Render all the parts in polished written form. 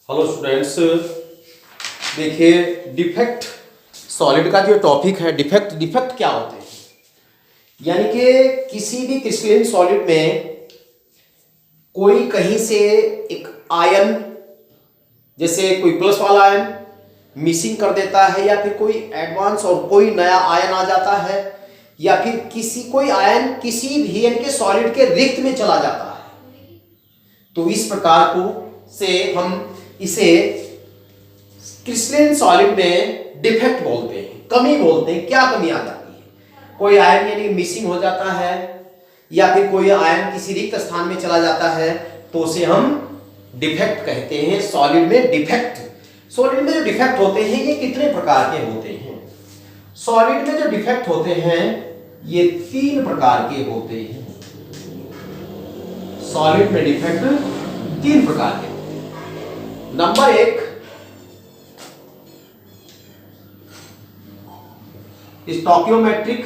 Hello students, देखिए defect solid का जो टॉपिक है डिफेक्ट क्या होते हैं। यानी कि किसी भी क्रिस्टलाइन सॉलिड में कोई कहीं से एक आयन, जैसे कोई प्लस वाला आयन मिसिंग कर देता है, या फिर कोई एडवांस और कोई नया आयन आ जाता है, या फिर कोई आयन किसी भी यानी कि सॉलिड के रिक्त में चला जाता है, तो इस प्रकार को से हम इसे क्रिस्टलाइन सॉलिड में डिफेक्ट बोलते हैं, कमी बोलते हैं। क्या कमी आ जाती है? कोई आयन यानी मिसिंग हो जाता है, या फिर कोई आयन किसी रिक्त स्थान में चला जाता है, तो उसे हम डिफेक्ट कहते हैं। सॉलिड में जो डिफेक्ट होते हैं ये कितने प्रकार के होते हैं? सॉलिड में जो डिफेक्ट होते हैं ये 3 प्रकार के होते हैं। सॉलिड में डिफेक्ट 3 प्रकार के होते हैं। Number 1, stoichiometric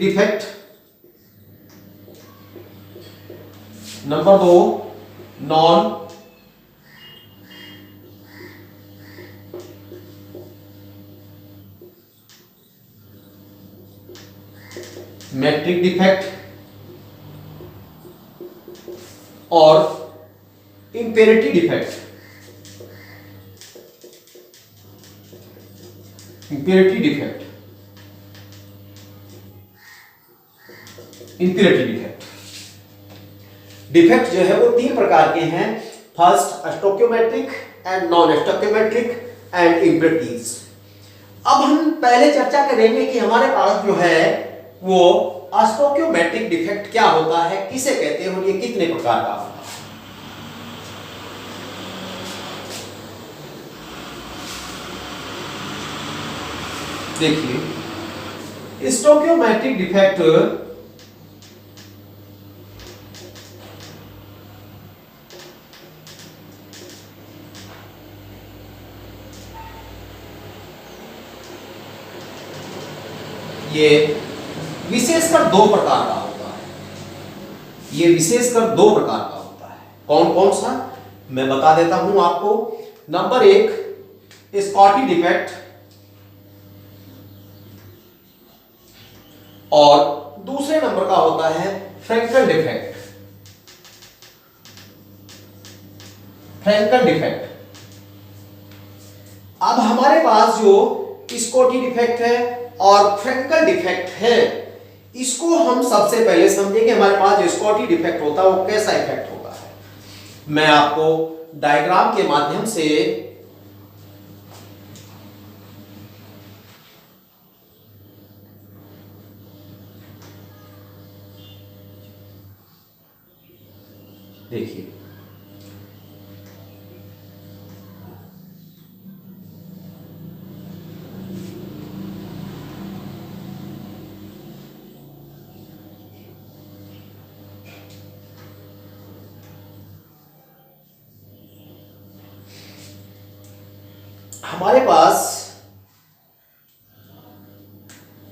defect. Number 2, non metric defect और impurity defect. Impurity defect defect जो है वो 3 प्रकार के हैं। First stoichiometric and non stoichiometric and impurities. अब हम पहले चर्चा करेंगे कि हमारे पास जो है वो स्टोकियोमेट्रिक डिफेक्ट क्या होता है, किसे कहते हैं और ये कितने प्रकार का होता है। देखिए स्टोकियोमेट्रिक डिफेक्ट ये विशेषकर 2 प्रकार का होता है। कौन कौन सा मैं बता देता हूं आपको। नंबर 1, स्कॉटी डिफेक्ट, और दूसरे नंबर का होता है फ्रैंकल डिफेक्ट। अब हमारे पास जो स्कॉटी डिफेक्ट है और फ्रैंकल डिफेक्ट है, इसको हम सबसे पहले समझेंगे। हमारे पास जो स्कॉटी डिफेक्ट होता है वो कैसा इफेक्ट होता है, मैं आपको डायग्राम के माध्यम से देखिए। हमारे पास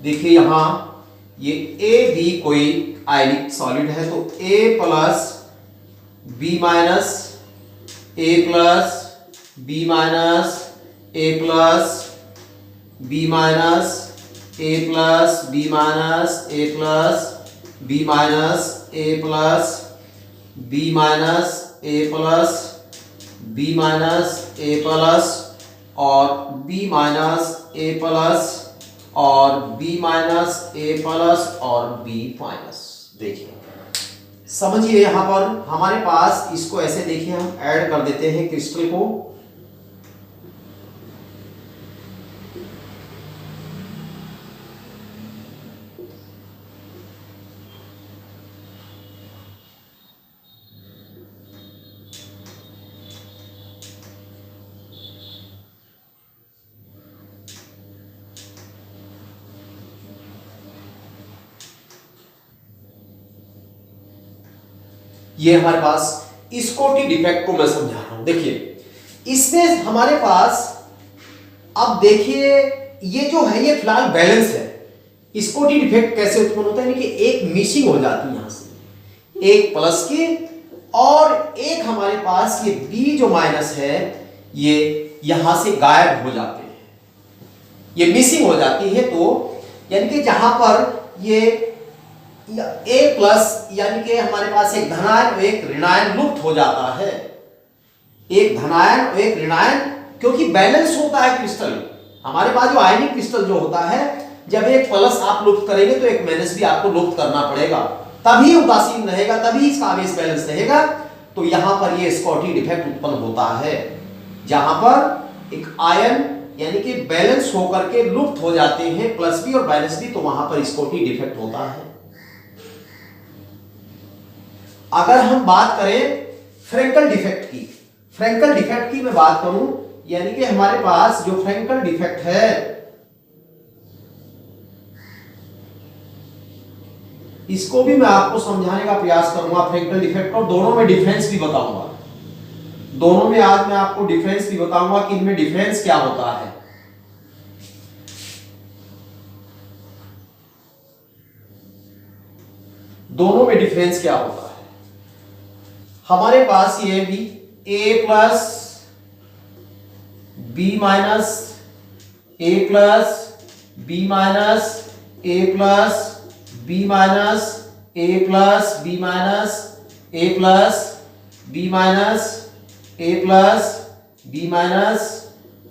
देखिए यहां ये ए बी कोई आयनिक सॉलिड है, तो A plus B minus A plus B minus A plus B minus A plus B minus A plus B minus A plus B minus A plus B minus A plus और B minus A plus और B minus A plus और B minus. देखिए समझिए, यहां पर हमारे पास इसको ऐसे देखिए, हम ऐड कर देते हैं क्रिस्टल को। ये हमारे पास स्कॉटी डिफेक्ट को मैं समझा रहा हूं। देखिए इसमें हमारे पास, अब देखिए ये जो है ये फिलहाल बैलेंस है, स्कॉटी डिफेक्ट कैसे उत्पन्न होता है, यानी कि एक मिसिंग हो जाती है यहां से, एक प्लस की और एक हमारे पास ये बी जो माइनस है ये यहां से गायब हो जाते हैं, ये मिसिंग हो जाती है। तो यानी कि जहां पर ये ए प्लस यानी कि हमारे पास एक धनायन और एक ऋणायन लुप्त हो जाता है, एक धनायन और एक ऋणायन, क्योंकि बैलेंस होता है क्रिस्टल। हमारे पास जो आयनिक क्रिस्टल जो होता है, जब एक प्लस आप लुप्त करेंगे तो एक माइनस भी आपको लुप्त करना पड़ेगा, तभी उदासीन रहेगा, तभी इसका आवेश बैलेंस रहेगा। तो यहां पर ये स्कॉटी डिफेक्ट उत्पन्न होता है, जहां पर एक आयन यानी कि बैलेंस होकर के लुप्त हो जाते हैं, प्लस भी और माइनस भी, तो वहां पर स्कॉटी डिफेक्ट होता है। अगर हम बात करें फ्रैंकल डिफेक्ट की, फ्रैंकल डिफेक्ट की मैं बात करूं, यानी कि हमारे पास जो फ्रैंकल डिफेक्ट है इसको भी मैं आपको समझाने का प्रयास करूंगा, फ्रैंकल डिफेक्ट, और दोनों में डिफरेंस भी बताऊंगा। दोनों में आज मैं आपको डिफरेंस भी बताऊंगा कि इनमें डिफरेंस क्या होता है। दोनों में डिफरेंस क्या होता है। हमारे पास ये भी ए प्लस बी माइनस, ए प्लस बी माइनस, ए प्लस बी माइनस, ए प्लस बी माइनस, ए प्लस बी माइनस, ए प्लस बी माइनस,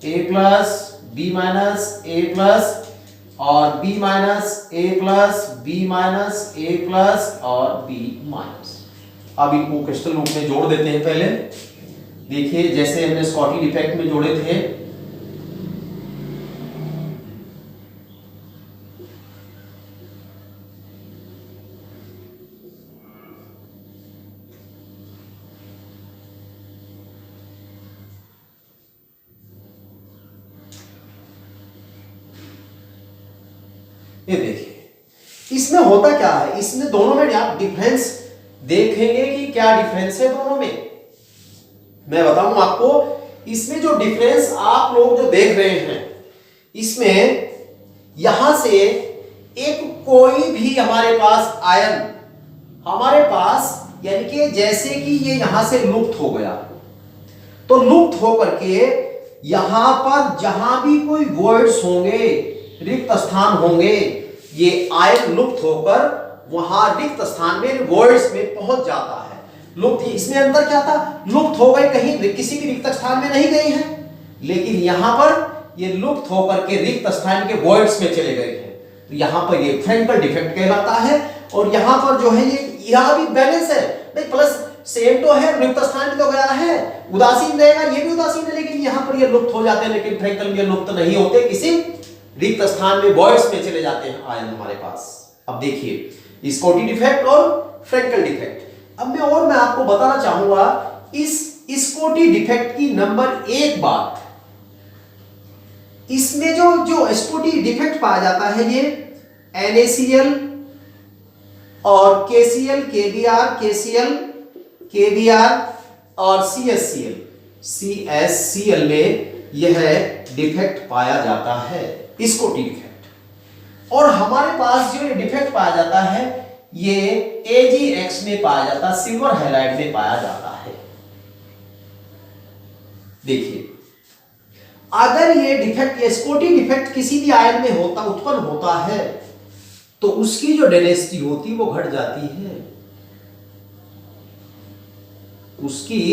ए प्लस बी माइनस, ए प्लस और बी माइनस, ए प्लस बी माइनस, ए प्लस और बी माइनस। अब इनको क्रिस्टल रूप में जोड़ देते हैं। पहले देखिए जैसे हमने स्कॉटी डिफेक्ट में जोड़े थे, ये देखिए इसमें होता क्या है, इसमें दोनों में आप डिफरेंस देखेंगे कि क्या डिफरेंस है दोनों में, मैं बताऊं आपको। इसमें जो डिफरेंस आप लोग जो देख रहे हैं, इसमें यहां से एक कोई भी हमारे पास आयन हमारे पास यानी कि जैसे कि ये यहां से लुप्त हो गया, तो लुप्त होकर के यहां पर जहां भी कोई वॉइड्स होंगे, रिक्त स्थान होंगे, ये आयन लुप्त होकर वहां रिक्त स्थान में वॉइड्स में पहुंच जाता है। लुप्त, इसमें अंतर क्या था, लुप्त हो गए, कहीं किसी भी रिक्त स्थान में नहीं गए हैं, लेकिन यहां पर ये लुप्त होकर के रिक्त स्थान के वॉइड्स में चले गए हैं, तो यहां पर ये फ्रैंकल डिफेक्ट कहलाता है। और यहां पर जो है ये यहां भी बैलेंस है, नहीं प्लस सेम तो है, रिक्त स्थान तो गया है, उदासीन रहेगा, ये भी उदासीन है, लेकिन यहां पर ये लुप्त हो जाते हैं, लेकिन फ्रैंकल में लुप्त नहीं होते, किसी रिक्त स्थान में वॉइड्स में चले जाते हैं आयन हमारे पास। अब देखिए स्कॉटी डिफेक्ट और फ्रैंकल डिफेक्ट। अब मैं आपको बताना चाहूंगा इस स्कॉटी डिफेक्ट की नंबर एक बात, इसमें जो स्कॉटी डिफेक्ट पाया जाता है ये NaCl और KCl, KBr, KCl, KBr और CSCl में यह डिफेक्ट पाया जाता है, स्कॉटी डिफेक्ट। और हमारे पास जो ये डिफेक्ट पाया जाता है ये AgX में पाया जाता है, सिल्वर हैलाइड में पाया जाता है। देखिए अगर ये डिफेक्ट, ये स्कॉटी डिफेक्ट किसी भी आयन में होता उत्पन्न होता है तो उसकी जो डेंसिटी होती है वो घट जाती है, उसकी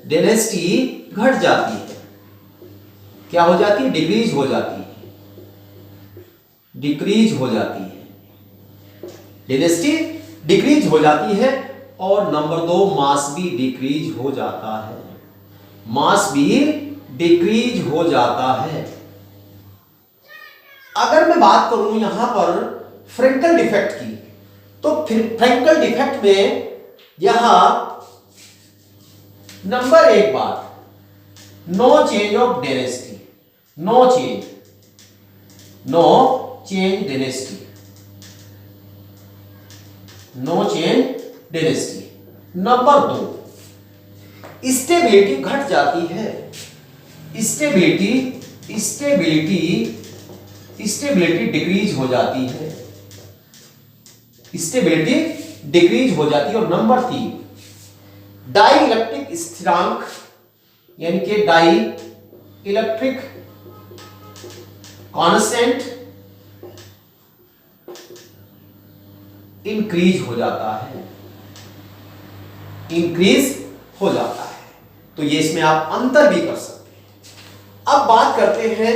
डेंसिटी घट जाती है, क्या हो जाती है, डिक्रीज हो जाती है, डिक्रीज हो जाती है, डेंसिटी डिक्रीज हो जाती है। और नंबर दो, मास भी डिक्रीज हो जाता है, मास भी डिक्रीज हो जाता है। अगर मैं बात करूं यहां पर फ्रैंकल डिफेक्ट की, तो फिर फ्रैंकल डिफेक्ट में यहां नंबर एक बात, no change of density, no change density, no change density. Number दो, स्टेबिलिटी घट जाती है, स्टेबिलिटी डिक्रीज हो जाती है, स्टेबिलिटी डिक्रीज हो जाती है। और नंबर 3 डाई इलेक्ट्रिक स्थिरांक यानी कि डाई इलेक्ट्रिक कांस्टेंट इंक्रीज हो जाता है, इंक्रीज हो जाता है। तो ये इसमें आप अंतर भी कर सकते हैं। अब बात करते हैं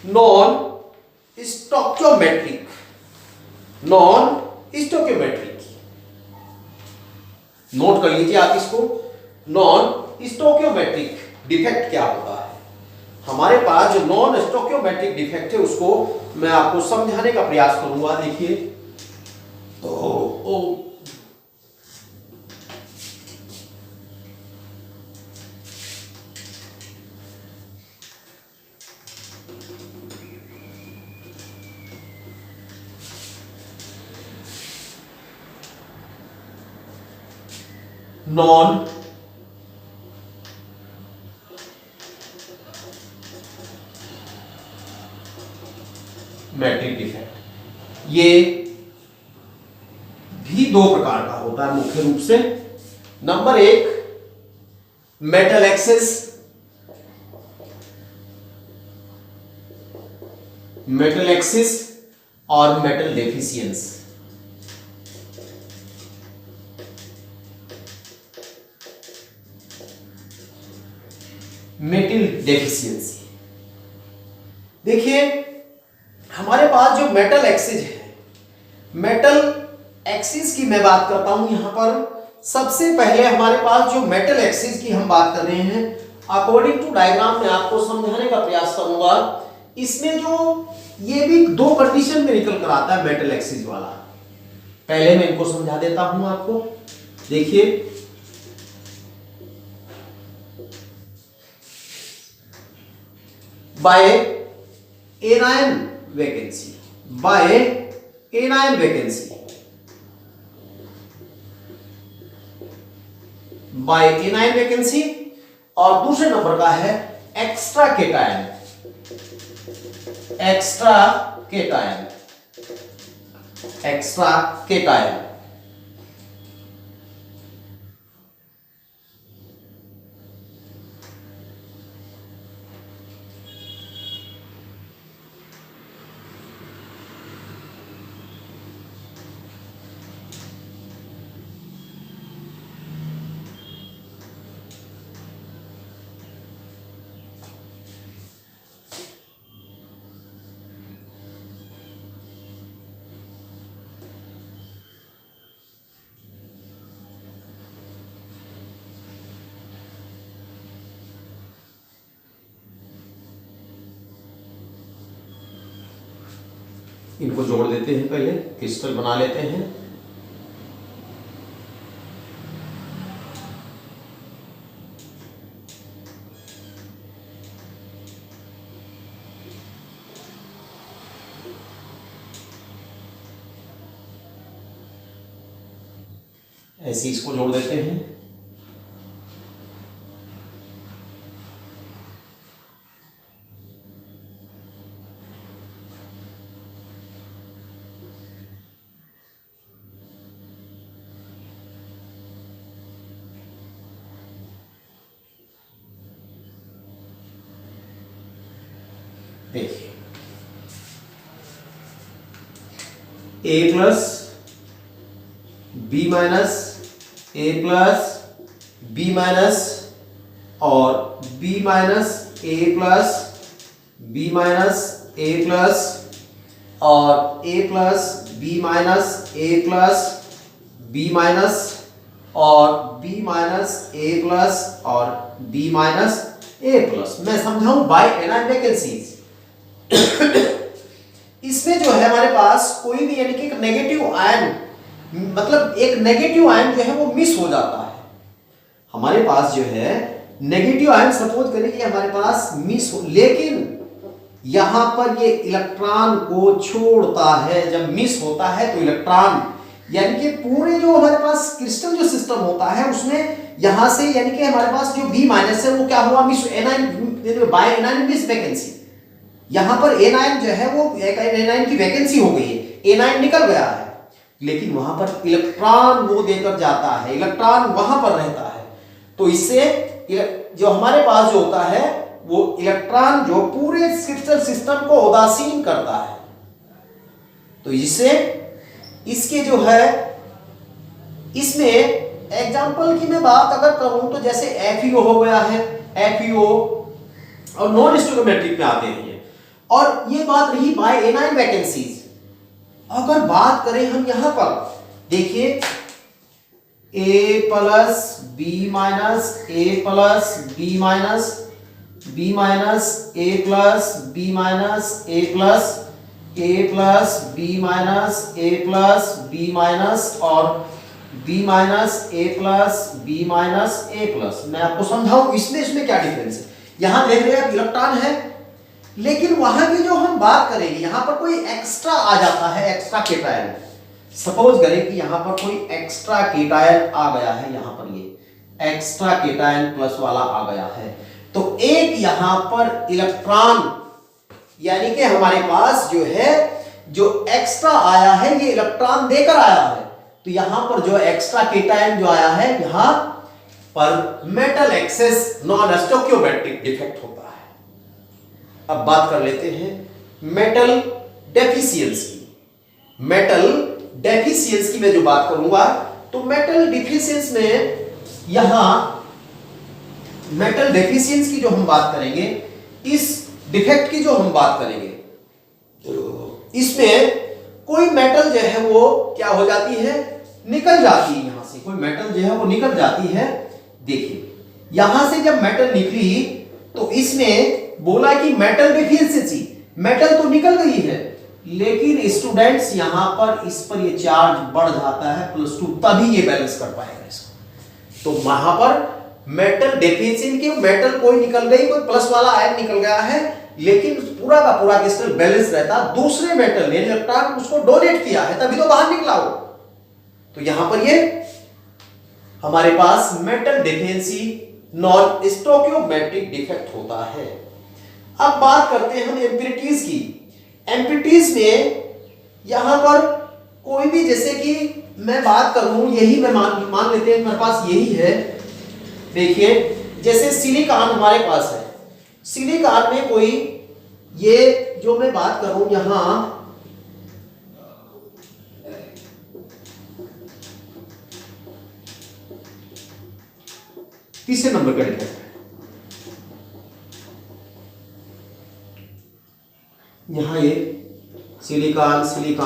नॉन स्टोकियोमेट्रिक, नॉन स्टोकियोमेट्रिक, नोट कर लीजिए आप इसको। नॉन स्टोकियोमेट्रिक डिफेक्ट क्या होता है? हमारे पास जो नॉन स्टोकियोमेट्रिक डिफेक्ट है उसको मैं आपको समझाने का प्रयास करूंगा। देखिए नॉन मैट्रिक डिफेक्ट ये भी 2 प्रकार का होता है मुख्य रूप से। Number 1 metal access, metal access और मेटल डेफिशिएंस। मेटल डेफिशिएंसी, देखिए हमारे पास जो मेटल एक्सिस है, मेटल एक्सिस की मैं बात करता हूं यहां पर। सबसे पहले हमारे पास जो मेटल एक्सिस की हम बात कर रहे हैं, अकॉर्डिंग टू डायग्राम में आपको समझाने का प्रयास करूंगा। इसमें जो ये भी 2 कंडीशन में निकल कर आता है मेटल एक्सिस वाला। पहले मैं इनको समझा देता हूं आपको। देखिए by anion vacancy, by anion vacancy, by anion vacancy. और दूसरे नंबर का है extra cation, extra cation, extra cation. इनको जोड़ देते हैं, पहले क्रिस्टल बना लेते हैं। ऐसे इसको जोड़ देते हैं। देखिए ए प्लस बी माइनस, ए प्लस बी माइनस और बी माइनस ए प्लस बी माइनस ए प्लस और ए प्लस बी माइनस ए प्लस बी माइनस और बी माइनस ए प्लस और बी माइनस ए प्लस। मैं समझाऊं बाय एनायन वैकेंसीज। इसमें जो है हमारे पास कोई भी यानी कि एक नेगेटिव आयन, मतलब एक नेगेटिव आयन जो है वो मिस हो जाता है। हमारे पास जो है नेगेटिव आयन सपोज करें कि हमारे पास मिस हो, लेकिन यहां पर ये इलेक्ट्रॉन को छोड़ता है। जब मिस होता है तो इलेक्ट्रॉन यानी कि पूरे जो हमारे पास क्रिस्टल जो सिस्टम होता है उसमें यहां से यानी कि हमारे पास जो बी माइनस है वो क्या हुआ, miss anion, by anion miss vacancy. यहां पर एनायन जो है वो एनायन की वैकेंसी हो गई है, एनायन निकल गया है। लेकिन वहां पर इलेक्ट्रॉन वो देकर जाता है, इलेक्ट्रॉन वहां पर रहता है। तो इससे जो हमारे पास जो होता है वो इलेक्ट्रॉन जो पूरे क्रिस्टल सिस्टम को उदासीन करता है। तो इससे इसके जो है इसमें एग्जाम्पल की मैं बात अगर करूं तो जैसे FeO हो गया है, FeO और नॉन स्टोइकोमेट्रिक में आते हैं। और ये बात रही बाय एनाइन वैकेंसीज। अगर बात करें हम यहां पर देखिए A plus B minus A plus B minus B minus A plus B minus A plus A plus B minus A plus B minus और B minus A plus B minus A plus. मैं आपको समझाऊं इसमें क्या difference है। यहां देख रहे हैं इलेक्ट्रॉन है, लेकिन वहां की जो हम बात करेंगे यहां पर कोई एक्स्ट्रा आ जाता है, एक्स्ट्रा केटायन। सपोज करें कि यहां पर कोई एक्स्ट्रा केटायन आ गया है, यहां पर ये एक्स्ट्रा केटायन प्लस वाला आ गया है, तो एक यहां पर इलेक्ट्रॉन यानी कि हमारे पास जो है जो एक्स्ट्रा आया है ये इलेक्ट्रॉन देकर आया है। तो यहां पर जो एक्स्ट्रा केटायन जो आया है यहां पर metal access non stoichiometric defect होता है। अब बात कर लेते हैं मेटल डेफिशिएंसी। मेटल डेफिशिएंसी में जो बात करूंगा तो मेटल डेफिशिएंसी में यहां मेटल डेफिशिएंसी की जो हम बात करेंगे, इस डिफेक्ट की जो हम बात करेंगे, इसमें कोई मेटल जो है वो क्या हो जाती है, निकल जाती है। यहां से कोई मेटल जो है वो निकल जाती है। देखिए यहां से जब मेटल निकली तो इसमें बोला कि मेटल डेफिशिएंसी, मेटल तो निकल गई है, लेकिन स्टूडेंट्स यहां पर इस पर ये चार्ज बढ़ जाता है +2, तभी ये बैलेंस कर पाएगा इसको। तो वहां पर मेटल डेफिशिएंसी के मेटल कोई निकल गई, कोई प्लस वाला आयन निकल गया है, लेकिन पूरा का पूरा क्रिस्टल बैलेंस रहता। दूसरे मेटल ने इलेक्ट्रॉन उसको डोनेट किया है तभी तो बाहर निकला हो। तो यहां पर ये हमारे पास metal deficiency non stoichiometric defect होता है। अब बात करते हैं हम इम्प्योरिटीज की। इम्प्योरिटीज में यहां पर कोई भी, जैसे कि मैं बात करूं, यही मैं मान लेते हैं मेरे पास यही है। देखिए जैसे सिलिकॉन हमारे पास है, सिलिकॉन में कोई ये जो मैं बात करूं यहां तीसरे नंबर का डिफेक्ट है। यहां ये सिलिकॉन SI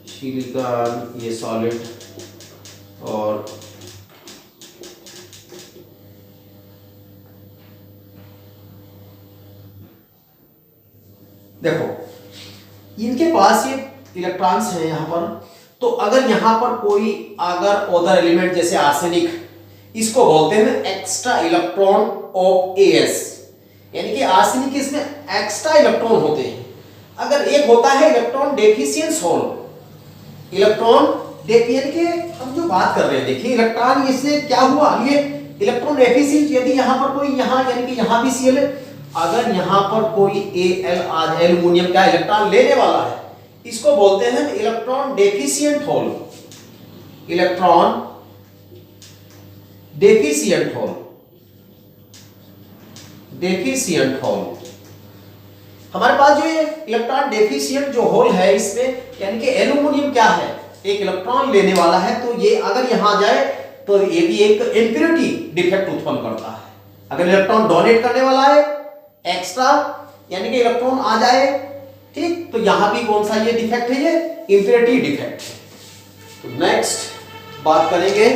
सिलिकॉन ये सॉलिड और देखो इनके पास ये इलेक्ट्रॉन्स हैं यहां पर। तो अगर यहां पर कोई अगर अदर एलिमेंट जैसे आर्सेनिक, इसको बोलते हैं एक्स्ट्रा इलेक्ट्रॉन ऑफ AS, यानी कि आर्सेनिक इसमें एक्स्ट्रा इलेक्ट्रॉन होते हैं। अगर एक होता है इलेक्ट्रॉन डेफिशिएंस होल, इलेक्ट्रॉन यानी कि हम जो बात कर रहे हैं, देखिए इलेक्ट्रॉन इससे क्या हुआ, ये इलेक्ट्रॉन डेफिशिएंट, यदि यहां पर कोई यहां यानी कि यहां भी Cl है, अगर यहां पर कोई Al आ जाए, एल्युमिनियम का इलेक्ट्रॉन लेने वाला है, इसको बोलते हैं electron deficient hole, electron deficient hole, deficient hole. हमारे पास जो ये इलेक्ट्रॉन डेफिशिएंट जो होल है, इसमें यानी कि एल्युमिनियम क्या है, एक इलेक्ट्रॉन लेने वाला है, तो ये अगर यहां जाए तो ये भी एक इंप्योरिटी डिफेक्ट उत्पन्न करता है। अगर इलेक्ट्रॉन डोनेट करने वाला है एक्स्ट्रा, यानी कि इलेक्ट्रॉन आ जाए, ठीक, तो यहां भी कौन सा ये डिफेक्ट है, ये इंप्योरिटी डिफेक्ट है। तो नेक्स्ट बात करेंगे